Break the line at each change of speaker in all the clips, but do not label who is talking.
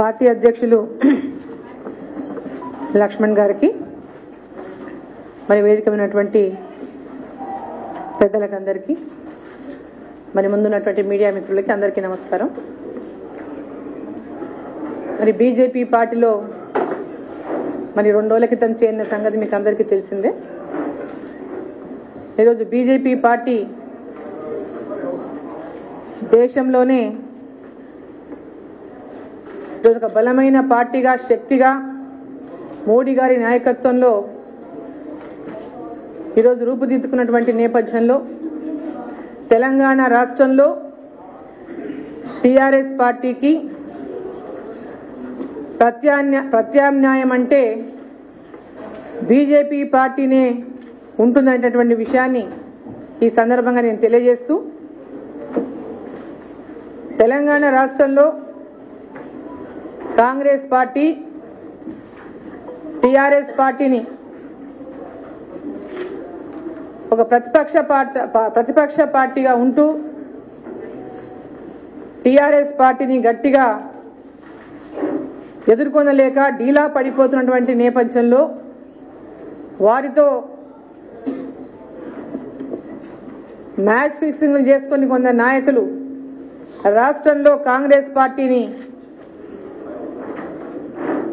Party అధ్యక్షులు లక్ష్మణ్ గారికి మరి వేదికమైనటువంటి పెద్దలకందరికీ మరి ముందున్నటువంటి మీడియా మిత్రులకి అందరికీ నమస్కారం. మరి బీజేపీ పార్టీలో మరి 2 రోజుల క్రితం చేరిన సంగతి మీకు అందరికీ తెలిసిందే. ఈరోజు బీజేపీ పార్టీ దేశంలోనే ఒక బలమైన పార్టీగా శక్తిగా మోడీ గారి నాయకత్వంలో ఈరోజు రూపుదిద్దుకున్నటువంటి నేపథ్యంలో తెలంగాణ రాష్ట్రంలో టీఆర్ఎస్ పార్టీకి ప్రత్యామ్నాయం అంటే బీజేపీ పార్టీనే ఉంటుందనేటటువంటి విషయాన్ని ఈ సందర్భంగా నేను తెలియజేస్తూ, తెలంగాణ రాష్ట్రంలో కాంగ్రెస్ పార్టీ టీఆర్ఎస్ పార్టీని ఒక ప్రతిపక్ష పార్టీగా ఉంటూ టీఆర్ఎస్ పార్టీని గట్టిగా ఎదుర్కొనలేక డీలా పడిపోతున్నటువంటి నేపథ్యంలో వారితో మ్యాచ్ ఫిక్సింగ్లు చేసుకుని కొందరు నాయకులు రాష్ట్రంలో కాంగ్రెస్ పార్టీని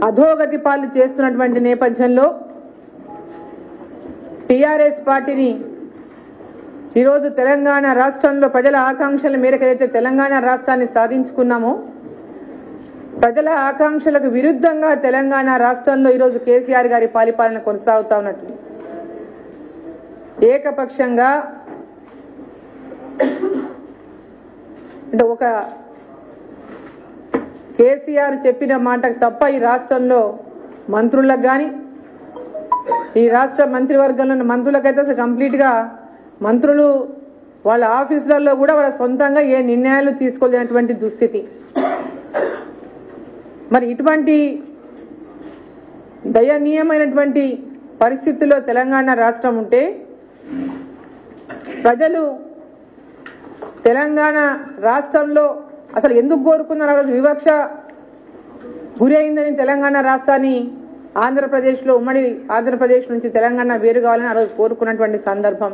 అధోగతి పాలు చేస్తున్నటువంటి నేపథ్యంలో టీఆర్ఎస్ పార్టీని ఈరోజు తెలంగాణ రాష్ట్రంలో ప్రజల ఆకాంక్షల మేరకు ఏదైతే తెలంగాణ రాష్ట్రాన్ని సాధించుకున్నామో ప్రజల ఆకాంక్షలకు విరుద్ధంగా తెలంగాణ రాష్ట్రంలో ఈరోజు కేసీఆర్ గారి పరిపాలన కొనసాగుతా ఉన్నట్లు ఏకపక్షంగా అంటే ఒక కేసీఆర్ చెప్పిన మాటకు తప్ప ఈ రాష్ట్రంలో మంత్రులకు కానీ ఈ రాష్ట్ర మంత్రివర్గంలో మంత్రులకైతే అసలు కంప్లీట్ గా మంత్రులు వాళ్ళ ఆఫీసులలో కూడా వాళ్ళ సొంతంగా ఏ నిర్ణయాలు తీసుకోలేనటువంటి దుస్థితి. మరి ఇటువంటి దయనీయమైనటువంటి పరిస్థితుల్లో తెలంగాణ రాష్ట్రం ఉంటే ప్రజలు తెలంగాణ రాష్ట్రంలో అసలు ఎందుకు కోరుకున్నారు? ఆ రోజు వివక్ష గురి అయిందని తెలంగాణ రాష్ట్రాన్ని ఆంధ్రప్రదేశ్లో ఉమ్మడి ఆంధ్రప్రదేశ్ నుంచి తెలంగాణ వేరు కావాలని ఆ రోజు కోరుకున్నటువంటి సందర్భం.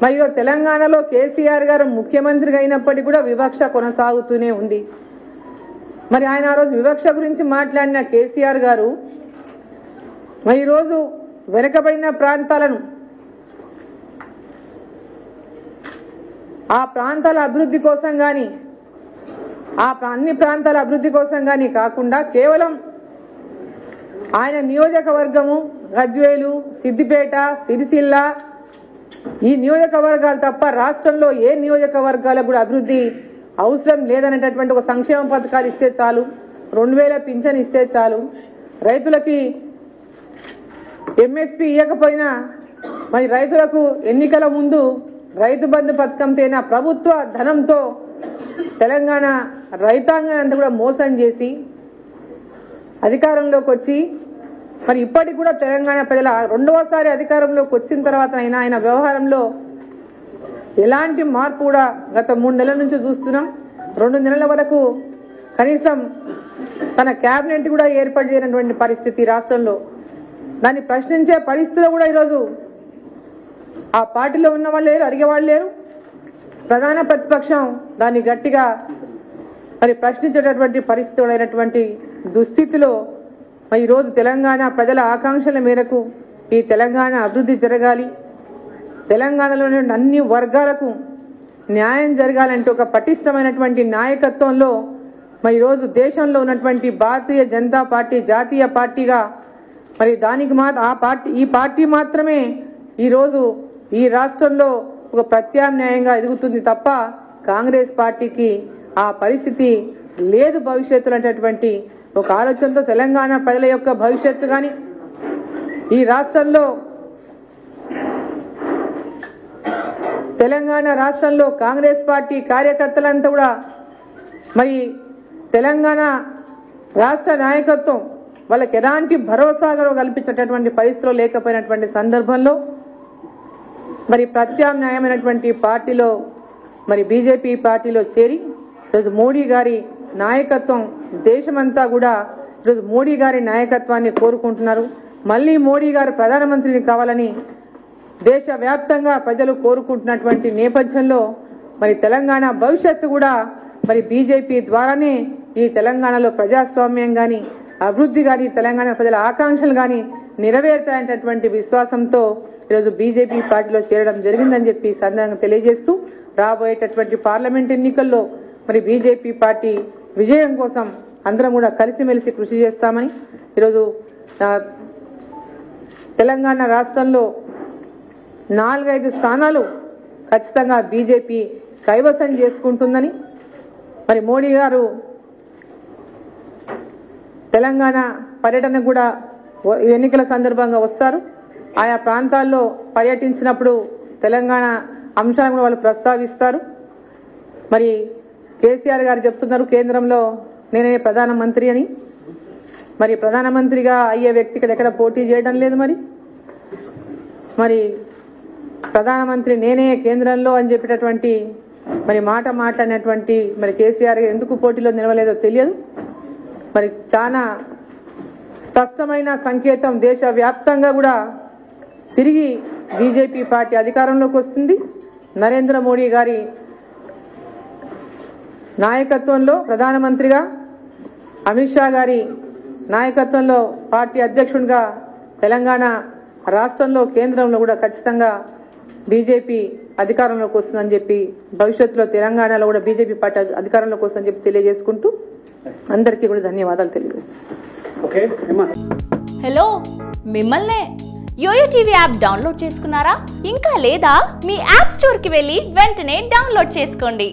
మరి తెలంగాణలో కేసీఆర్ గారు ముఖ్యమంత్రిగా అయినప్పటికీ కూడా వివక్ష కొనసాగుతూనే ఉంది. మరి ఆయన ఆ రోజు వివక్ష గురించి మాట్లాడిన కేసీఆర్ గారు మరి ఈరోజు వెనుకబడిన ప్రాంతాలను ఆ ప్రాంతాల అభివృద్ధి కోసం కానీ అన్ని ప్రాంతాల అభివృద్ధి కోసం కానీ కాకుండా కేవలం ఆయన నియోజకవర్గము గజ్వేలు, సిద్దిపేట, సిరిసిల్ల ఈ నియోజకవర్గాలు తప్ప రాష్ట్రంలో ఏ నియోజకవర్గాలకు కూడా అభివృద్ధి అవసరం లేదనేటటువంటి ఒక సంక్షేమ పథకాలు ఇస్తే చాలు, 2000 పింఛన్ ఇస్తే చాలు, రైతులకి ఎంఎస్పీ ఇవ్వకపోయినా మరి రైతులకు ఎన్నికల ముందు రైతు బంధు పథకం తేనా ప్రభుత్వ ధనంతో తెలంగాణ రైతాంగాన్ని అంతా కూడా మోసం చేసి అధికారంలోకి వచ్చి మరి ఇప్పటికి కూడా తెలంగాణ ప్రజల 2వసారి అధికారంలోకి వచ్చిన తర్వాత ఆయన వ్యవహారంలో ఎలాంటి మార్పు కూడా గత 3 నెలల నుంచి చూస్తున్నాం. 2 నెలల వరకు కనీసం తన కేబినెట్ కూడా ఏర్పాటు చేయనటువంటి పరిస్థితి రాష్ట్రంలో. దాన్ని ప్రశ్నించే పరిస్థితిలో కూడా ఈరోజు ఆ పార్టీలో ఉన్న వాళ్ళు లేరు, అడిగేవాళ్ళు లేరు. ప్రధాన ప్రతిపక్షం దాన్ని గట్టిగా మరి ప్రశ్నించేటటువంటి పరిస్థితి అయినటువంటి దుస్థితిలో మరి ఈరోజు తెలంగాణ ప్రజల ఆకాంక్షల మేరకు ఈ తెలంగాణ అభివృద్ధి జరగాలి, తెలంగాణలోని అన్ని వర్గాలకు న్యాయం జరగాలంటే ఒక పటిష్టమైనటువంటి నాయకత్వంలో మరి ఈరోజు దేశంలో ఉన్నటువంటి భారతీయ జనతా పార్టీ జాతీయ పార్టీగా మరి దానికి ఈ పార్టీ మాత్రమే ఈరోజు ఈ రాష్ట్రంలో ఒక ప్రత్యామ్నాయంగా ఎదుగుతుంది తప్ప కాంగ్రెస్ పార్టీకి ఆ పరిస్థితి లేదు భవిష్యత్తులో అనేటటువంటి ఒక ఆలోచనతో తెలంగాణ ప్రజల యొక్క భవిష్యత్తు కానీ ఈ రాష్ట్రంలో తెలంగాణ రాష్ట్రంలో కాంగ్రెస్ పార్టీ కార్యకర్తలంతా కూడా మరి తెలంగాణ రాష్ట్ర నాయకత్వం వాళ్ళకి ఎలాంటి భరోసా కల్పించేటటువంటి పరిస్థితులు లేకపోయినటువంటి సందర్భంలో మరి ప్రత్యామ్నాయమైనటువంటి పార్టీలో మరి బీజేపీ పార్టీలో చేరి ఈరోజు మోడీ గారి నాయకత్వం దేశమంతా కూడా ఈరోజు మోడీ గారి నాయకత్వాన్ని కోరుకుంటున్నారు. మళ్ళీ మోడీ గారు ప్రధానమంత్రిని కావాలని దేశవ్యాప్తంగా ప్రజలు కోరుకుంటున్నటువంటి నేపథ్యంలో మరి తెలంగాణ భవిష్యత్తు కూడా మరి బీజేపీ ద్వారానే ఈ తెలంగాణలో ప్రజాస్వామ్యం గాని అభివృద్ధి గాని తెలంగాణ ప్రజల ఆకాంక్షలు గాని నెరవేరుతాయనేటటువంటి విశ్వాసంతో ఈరోజు బీజేపీ పార్టీలో చేరడం జరిగిందని చెప్పి సందర్భంగా తెలియజేస్తూ రాబోయేటటువంటి పార్లమెంట్ ఎన్నికల్లో మరి బీజేపీ పార్టీ విజయం కోసం అందరం కూడా కలిసిమెలిసి కృషి చేస్తామని ఈరోజు తెలంగాణ రాష్ట్రంలో 4-5 స్థానాలు ఖచ్చితంగా బీజేపీ కైవసం చేసుకుంటుందని మరి మోడీ గారు తెలంగాణ పర్యటన కూడా ఎన్నికల సందర్భంగా వస్తారు. ఆయా ప్రాంతాల్లో పర్యటించినప్పుడు తెలంగాణ అంశాలను కూడా వాళ్ళు ప్రస్తావిస్తారు. మరి కేసీఆర్ గారు చెప్తున్నారు కేంద్రంలో నేనే ప్రధానమంత్రి అని. మరి ప్రధానమంత్రిగా అయ్యే వ్యక్తి ఇక్కడ ఎక్కడ పోటీ చేయడం లేదు. మరి ప్రధానమంత్రి నేనే కేంద్రంలో అని చెప్పేటటువంటి మరి మాట మాట్లాడినటువంటి మరి కేసీఆర్ ఎందుకు పోటీలో నిలవలేదో తెలియదు. మరి చాలా స్పష్టమైన సంకేతం దేశవ్యాప్తంగా కూడా తిరిగి బీజేపీ పార్టీ అధికారంలోకి వస్తుంది. నరేంద్ర మోడీ గారి నాయకత్వంలో ప్రధానమంత్రిగా, అమిత్ షా గారి నాయకత్వంలో పార్టీ అధ్యక్షుడిగా తెలంగాణ రాష్ట్రంలో కేంద్రంలో కూడా ఖచ్చితంగా బీజేపీ అధికారంలోకి వస్తుందని చెప్పి భవిష్యత్తులో తెలంగాణలో కూడా బీజేపీ పార్టీ అధికారంలోకి వస్తుందని చెప్పి తెలియజేసుకుంటూ అందరికీ కూడా ధన్యవాదాలు తెలియజేస్తాను.
హలో, మిమ్మల్నే యోయో టీవీ యాప్ డౌన్లోడ్ చేసుకున్నారా? ఇంకా లేదా? మీ యాప్ స్టోర్ కి వెళ్ళి వెంటనే డౌన్లోడ్ చేసుకోండి.